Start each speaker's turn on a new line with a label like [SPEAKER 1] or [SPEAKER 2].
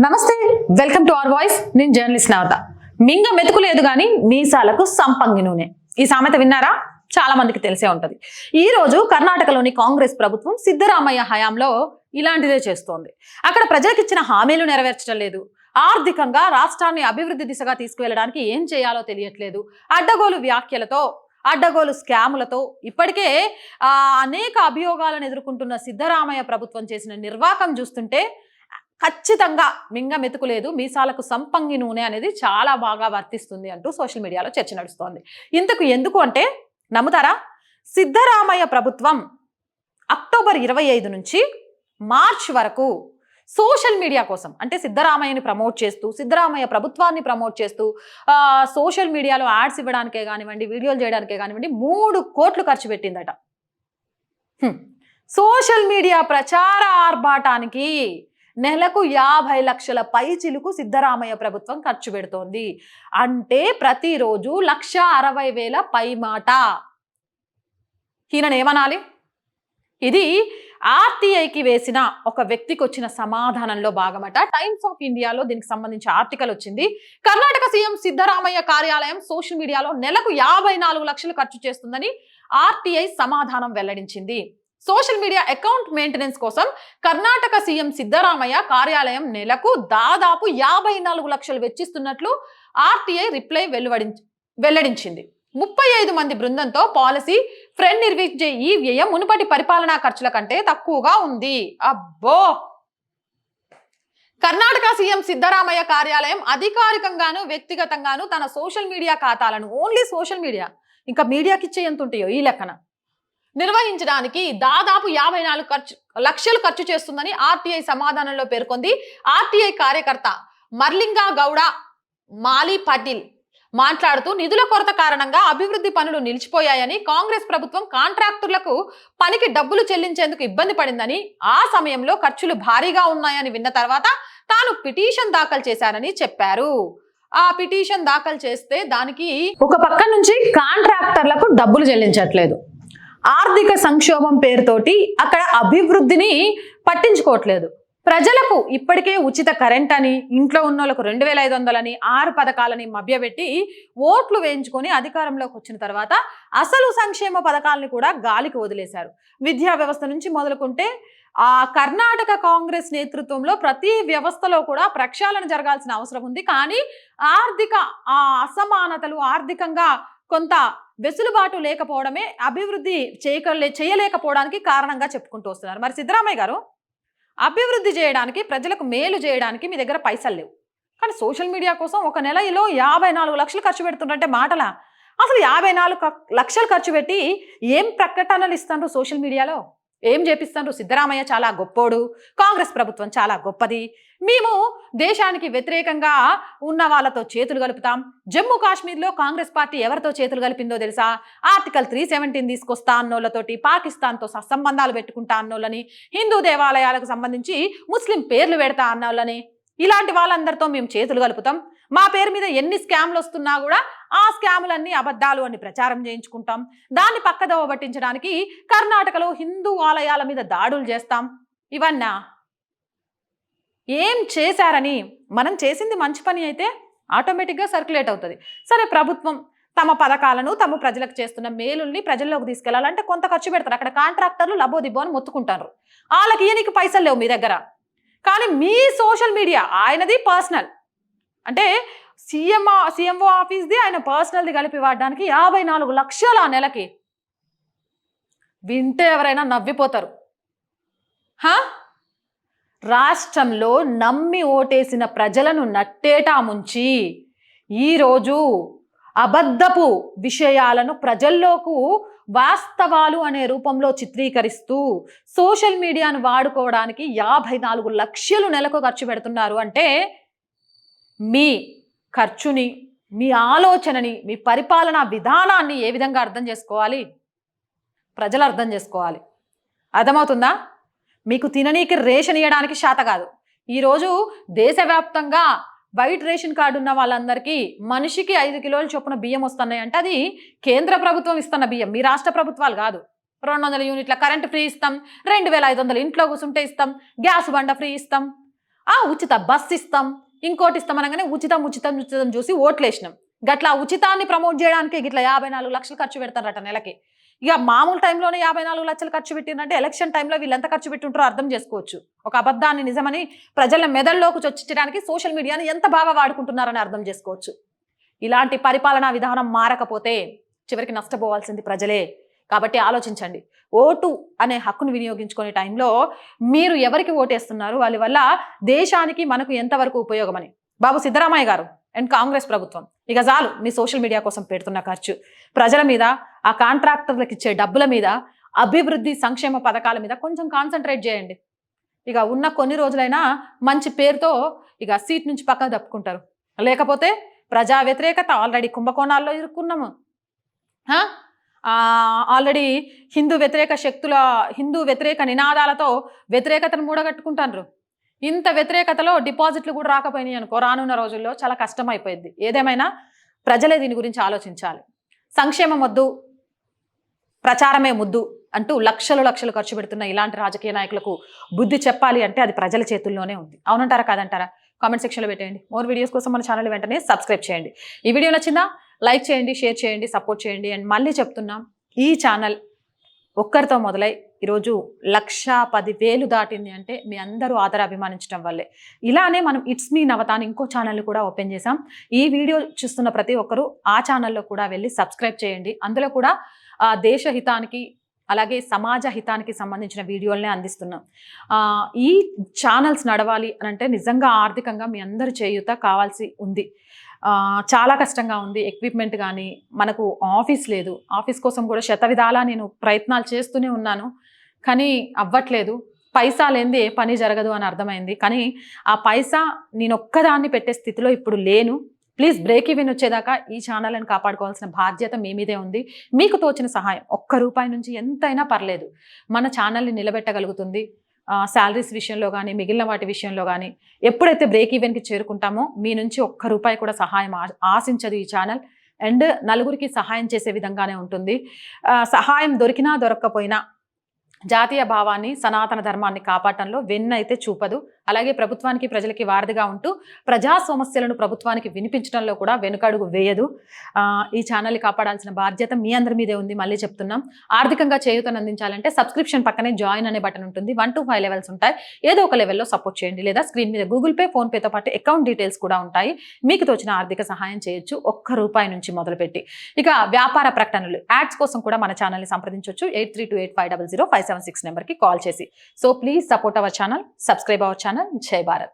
[SPEAKER 1] నమస్తే, welcome to our voice. నేను journalist నవత. మింగ మెతుకులేదు గాని మీసాలకు సంపంగి నూనె. ఈ సామెత విన్నారా? చాలా మందికి తెలిసే ఉంటది. ఈ రోజు కర్ణాటకలోని కాంగ్రెస్ ప్రభుత్వం సిద్ధరామయ్య హయాంలో ఇలాంటిదే చేస్తోంది. అక్కడ ప్రజలకు ఇచ్చిన హామీలు నెరవేర్చడం లేదు. ఆర్థికంగా రాష్ట్రాన్ని అభివృద్ధి దిశగా తీసుకువెళ్ళడానికి ఏం చేయాలో తెలియట్లేదు. అడ్డగోలు వ్యాఖ్యలతో, అడ్డగోలు స్కాములతో ఇప్పటికే అనేక అభియోగాలను ఎదుర్కొంటున్న సిద్ధరామయ్య ప్రభుత్వం చేసిన నిర్వాకం చూస్తుంటే ఖచ్చితంగా మింగ మెతుకులేదు, మీసాలకు సంపంగి నూనె అనేది చాలా బాగా వర్తిస్తుంది అంటూ సోషల్ మీడియాలో చర్చ నడుస్తోంది. ఇంతకు ఎందుకు అంటే నమ్ముతారా? సిద్ధరామయ్య ప్రభుత్వం అక్టోబర్ 25 నుంచి మార్చ్ వరకు సోషల్ మీడియా కోసం, అంటే సిద్ధరామయ్యని ప్రమోట్ చేస్తూ, సిద్ధరామయ్య ప్రభుత్వాన్ని ప్రమోట్ చేస్తూ సోషల్ మీడియాలో యాడ్స్ ఇవ్వడానికే కానివ్వండి, వీడియోలు చేయడానికే కానివ్వండి 3 కోట్లు ఖర్చు పెట్టిందట. సోషల్ మీడియా ప్రచార ఆర్భాటానికి నెలకు 50 లక్షల పైచిలుకు సిద్ధరామయ్య ప్రభుత్వం ఖర్చు పెడుతోంది. అంటే ప్రతిరోజు 1,60,000 పై మాట. ఈయననేమనాలి? ఇది ఆర్టీఐకి వేసిన ఒక వ్యక్తికి వచ్చిన సమాధానంలో భాగమట. టైమ్స్ ఆఫ్ ఇండియాలో దీనికి సంబంధించి ఆర్టికల్ వచ్చింది. కర్ణాటక సీఎం సిద్ధరామయ్య కార్యాలయం సోషల్ మీడియాలో నెలకు 54 లక్షలు ఖర్చు చేస్తుందని ఆర్టీఐ సమాధానం వెల్లడించింది. సోషల్ మీడియా అకౌంట్ మెయింటెనెన్స్ కోసం కర్ణాటక సీఎం సిద్ధరామయ్య కార్యాలయం నెలకు దాదాపు 54 లక్షలు వెచ్చిస్తున్నట్లు ఆర్టీఐ రిప్లై వెల్లడించింది. 35 మంది బృందంతో పాలసీ ఫ్రెండ్ నిర్వహించే ఈ వ్యయం మునుపటి పరిపాలనా ఖర్చుల కంటే తక్కువగా ఉంది. అబ్బో! కర్ణాటక సీఎం సిద్ధరామయ్య కార్యాలయం అధికారికంగాను వ్యక్తిగతంగాను తన సోషల్ మీడియా ఖాతాలను, ఓన్లీ సోషల్ మీడియా, ఇంకా మీడియాకి ఇచ్చే ఎంత ఉంటాయో ఈ లెక్కన, నిర్వహించడానికి దాదాపు 54 లక్షలు ఖర్చు చేస్తుందని ఆర్టీఐ సమాధానంలో పేర్కొంది. ఆర్టీఐ కార్యకర్త మర్లింగా గౌడ మాలి పటేల్ మాట్లాడుతూ నిధుల కొరత కారణంగా అభివృద్ధి పనులు నిలిచిపోయాయని, కాంగ్రెస్ ప్రభుత్వం కాంట్రాక్టర్లకు పనికి డబ్బులు చెల్లించేందుకు ఇబ్బంది పడిందని, ఆ సమయంలో ఖర్చులు భారీగా ఉన్నాయని విన్న తర్వాత తాను పిటిషన్ దాఖలు చేశానని చెప్పారు. ఆ పిటిషన్ దాఖలు చేస్తే దానికి ఒక పక్క నుంచి కాంట్రాక్టర్లకు డబ్బులు చెల్లించట్లేదు, ఆర్థిక సంక్షోభం పేరుతోటి అక్కడ అభివృద్ధిని పట్టించుకోవట్లేదు, ప్రజలకు ఇప్పటికే ఉచిత కరెంట్ అని, ఇంట్లో ఉన్న వాళ్ళకు 2,500 అని, 6 పథకాలని మభ్యపెట్టి ఓట్లు వేయించుకొని అధికారంలోకి వచ్చిన తర్వాత అసలు సంక్షేమ పథకాలని కూడా గాలికి వదిలేశారు. విద్యా వ్యవస్థ నుంచి మొదలుకుంటే ఆ కర్ణాటక కాంగ్రెస్ నేతృత్వంలో ప్రతి వ్యవస్థలో కూడా ప్రక్షాళన జరగాల్సిన అవసరం ఉంది. కానీ ఆర్థిక అసమానతలు, ఆర్థికంగా కొంత వెసులుబాటు లేకపోవడమే అభివృద్ధి చేయలేకపోవడానికి కారణంగా చెప్పుకుంటూ వస్తున్నారు. మరి సిద్ధరామయ్య గారు, అభివృద్ధి చేయడానికి, ప్రజలకు మేలు చేయడానికి మీ దగ్గర పైసలు లేవు, కానీ సోషల్ మీడియా కోసం ఒక నెలలో 54 లక్షలు ఖర్చు పెడుతుంటే మాటలా? అసలు 54 లక్షలు ఖర్చు పెట్టి ఏం ప్రకటనలు ఇస్తాండ్రు సోషల్ మీడియాలో? ఏం చేపిస్తాండ్రు? సిద్ధరామయ్య చాలా గొప్పోడు, కాంగ్రెస్ ప్రభుత్వం చాలా గొప్పది, మేము దేశానికి వ్యతిరేకంగా ఉన్న వాళ్ళతో చేతులు కలుపుతాం, జమ్మూ కాశ్మీర్లో కాంగ్రెస్ పార్టీ ఎవరితో చేతులు కలిపిందో తెలుసా? ఆర్టికల్ 317 తీసుకొస్తా అన్నోళ్ళతోటి, పాకిస్తాన్తో సంబంధాలు పెట్టుకుంటా అన్నోళ్ళని, హిందూ దేవాలయాలకు సంబంధించి ముస్లిం పేర్లు పెడతా అన్నోళ్ళని, ఇలాంటి వాళ్ళందరితో మేము చేతులు కలుపుతాం, మా పేరు మీద ఎన్ని స్కామ్లు వస్తున్నా కూడా ఆ స్కాములన్నీ అబద్ధాలు అని ప్రచారం చేయించుకుంటాం, దాన్ని పక్కదోవ పట్టించడానికి కర్ణాటకలో హిందూ ఆలయాల మీద దాడులు చేస్తాం. ఇవన్నా ఏం చేశారని? మనం చేసింది మంచి పని అయితే ఆటోమేటిక్గా సర్క్యులేట్ అవుతుంది. సరే, ప్రభుత్వం తమ పథకాలను, తమ ప్రజలకు చేస్తున్న మేలుల్ని ప్రజల్లోకి తీసుకెళ్లాలంటే కొంత ఖర్చు పెడతారు. అక్కడ కాంట్రాక్టర్లు లబోదిబ్బో అని మొత్తుకుంటారు, వాళ్ళకి ఈయనకి పైసలు లేవు మీ దగ్గర. కానీ మీ సోషల్ మీడియా ఆయనది పర్సనల్, అంటే సీఎంఓ ఆఫీస్ది ఆయన పర్సనల్ది కలిపి వాడడానికి 54 లక్షలు ఆ నెలకి. వింటే ఎవరైనా నవ్విపోతారు. రాష్ట్రంలో నమ్మి ఓటేసిన ప్రజలను నట్టేటా ముంచి ఈరోజు అబద్ధపు విషయాలను ప్రజల్లోకి వాస్తవాలు అనే రూపంలో చిత్రీకరిస్తూ సోషల్ మీడియాను వాడుకోవడానికి 54 లక్షలు నెలకు ఖర్చు పెడుతున్నారు అంటే మీ ఖర్చుని, మీ ఆలోచనని, మీ పరిపాలనా విధానాన్ని ఏ విధంగా అర్థం చేసుకోవాలి? ప్రజలు అర్థం చేసుకోవాలి. అర్థమవుతుందా? మీకు తిననీకి రేషన్ ఇవ్వడానికి శాత కాదు. ఈరోజు దేశవ్యాప్తంగా వైట్ రేషన్ కార్డు ఉన్న వాళ్ళందరికీ మనిషికి 5 కిలోల చొప్పున బియ్యం వస్తున్నాయి అంటే అది కేంద్ర ప్రభుత్వం ఇస్తున్న బియ్యం, మీ రాష్ట్ర ప్రభుత్వాలు కాదు. 200 యూనిట్ల కరెంట్ ఫ్రీ ఇస్తాం, 2,500 ఇంట్లో కూర్చుంటే ఇస్తాం, గ్యాస్ బండ ఫ్రీ ఇస్తాం, ఉచిత బస్ ఇస్తాం, ఇంకోటి ఇస్తాం అనగానే ఉచితం ఉచితం ఉచితం చూసి ఓట్లేసినాం. గట్లా ఉచితాన్ని ప్రమోట్ చేయడానికి గిట్లా 54 లక్షలు ఖర్చు పెడతారట నెలకి. ఇక మామూలు టైంలోనే 54 లక్షలు ఖర్చు పెట్టిందంటే ఎలక్షన్ టైంలో వీళ్ళు ఎంత ఖర్చు పెట్టుంటారో అర్థం చేసుకోవచ్చు. ఒక అబద్ధాన్ని నిజమని ప్రజల మెదడులోకి చొచ్చించడానికి సోషల్ మీడియాని ఎంత బాగా వాడుకుంటున్నారని అర్థం చేసుకోవచ్చు. ఇలాంటి పరిపాలనా విధానం మారకపోతే చివరికి నష్టపోవాల్సింది ప్రజలే. కాబట్టి ఆలోచించండి. ఓటు అనే హక్కును వినియోగించుకునే టైంలో మీరు ఎవరికి ఓటేస్తున్నారు, వాళ్ళ వల్ల దేశానికి మనకు ఎంతవరకు ఉపయోగమని. బాబు సిద్ధరామయ్య గారు అండ్ కాంగ్రెస్ ప్రభుత్వం ఇక చాలు మీ సోషల్ మీడియా కోసం పెడుతున్న ఖర్చు. ప్రజల మీద, ఆ కాంట్రాక్టర్లకు ఇచ్చే డబ్బుల మీద, అభివృద్ధి సంక్షేమ పథకాల మీద కొంచెం కాన్సన్ట్రేట్ చేయండి. ఇక ఉన్న కొన్ని రోజులైనా మంచి పేరుతో ఇక సీట్ నుంచి పక్కన తప్పుకుంటారు. లేకపోతే ప్రజా వ్యతిరేకత ఆల్రెడీ కుంభకోణాల్లో ఇరుక్కున్నాము. ఆల్రెడీ హిందూ వ్యతిరేక నినాదాలతో వ్యతిరేకతను మూడగట్టుకుంటారు. ఇంత వ్యతిరేకతలో డిపాజిట్లు కూడా రాకపోయినాయి అనుకో, రానున్న రోజుల్లో చాలా కష్టం అయిపోయింది. ఏదేమైనా ప్రజలే దీని గురించి ఆలోచించాలి. సంక్షేమం వద్దు, ప్రచారమే ముద్దు అంటూ లక్షలు ఖర్చు పెడుతున్న ఇలాంటి రాజకీయ నాయకులకు బుద్ధి చెప్పాలి అంటే అది ప్రజల చేతుల్లోనే ఉంది. అవునంటారా కాదంటారా? కామెంట్ సెక్షన్లో పెట్టేయండి. మోర్ వీడియోస్ కోసం మన ఛానల్ వెంటనే సబ్స్క్రైబ్ చేయండి. ఈ వీడియో నచ్చిందా? లైక్ చేయండి, షేర్ చేయండి, సపోర్ట్ చేయండి. అండ్ మళ్ళీ చెప్తున్నాం, ఈ ఛానల్ ఒక్కరితో మొదలై ఈరోజు 1,10,000 దాటింది అంటే మీ అందరూ అభిమానించడం వల్లే. ఇలానే మనం ఇట్స్ మీ నవత అని ఇంకో ఛానల్ కూడా ఓపెన్ చేసాం. ఈ వీడియో చూస్తున్న ప్రతి ఒక్కరూ ఆ ఛానల్లో కూడా వెళ్ళి సబ్స్క్రైబ్ చేయండి. అందులో కూడా దేశ హితానికి అలాగే సమాజ హితానికి సంబంధించిన వీడియోలనే అందిస్తున్నాం. ఈ ఛానల్స్ నడవాలి అని అంటే నిజంగా ఆర్థికంగా మీ అందరి చేయూత కావాల్సి ఉంది. చాలా కష్టంగా ఉంది. ఎక్విప్మెంట్ కానీ, మనకు ఆఫీస్ లేదు. ఆఫీస్ కోసం కూడా శతవిధాలా నేను ప్రయత్నాలు చేస్తూనే ఉన్నాను, కానీ అవ్వట్లేదు. పైసా లేనిది ఏ పని జరగదు అని అర్థమైంది. కానీ ఆ పైసా నేను ఒక్కదాన్ని పెట్టే స్థితిలో ఇప్పుడు లేను. ప్లీజ్ బ్రేక్ ఈవెన్ వచ్చేదాకా ఈ ఛానల్ని కాపాడుకోవాల్సిన బాధ్యత మీ మీదే ఉంది. మీకు తోచిన సహాయం ₹1 నుంచి ఎంతైనా పర్లేదు మన ఛానల్ని నిలబెట్టగలుగుతుంది. శాలరీస్ విషయంలో కానీ, మిగిలిన వాటి విషయంలో కానీ ఎప్పుడైతే బ్రేక్ ఈవెన్కి చేరుకుంటామో మీ నుంచి ₹1 కూడా సహాయం ఆశించదు ఈ ఛానల్. అండ్ నలుగురికి సహాయం చేసే విధంగానే ఉంటుంది. సహాయం దొరికినా దొరక్కపోయినా జాతీయ భావాన్ని, సనాతన ధర్మాన్ని కాపాడటంలో వెన్నైతే చూపదు. అలాగే ప్రభుత్వానికి, ప్రజలకి వారధిగా ఉంటూ ప్రజా సమస్యలను ప్రభుత్వానికి వినిపించడంలో కూడా వెనుకడుగు వేయదు. ఈ ఛానల్ని కాపాడాల్సిన బాధ్యత మీ అందరి మీదే ఉంది. మళ్ళీ చెప్తున్నాం, ఆర్థికంగా చేయూతను అందించాలంటే సబ్స్క్రిప్షన్ పక్కనే జాయిన్ అనే బటన్ ఉంటుంది. 1 to 5 లెవెల్స్ ఉంటాయి. ఏదో ఒక లెవెల్లో సపోర్ట్ చేయండి. లేదా స్క్రీన్ మీద గూగుల్ పే, ఫోన్ పేతో పాటు అకౌంట్ డీటెయిల్స్ కూడా ఉంటాయి. మీకు తోచిన ఆర్థిక సహాయం చేయొచ్చు ₹1 నుంచి మొదలుపెట్టి. ఇక వ్యాపార ప్రకటనలు, యాడ్స్ కోసం కూడా మన ఛానల్ని సంప్రదించవచ్చు. 8328500576 నెంబర్కి కాల్ చేసి. So please support our channel, subscribe our channel. జై భారత్.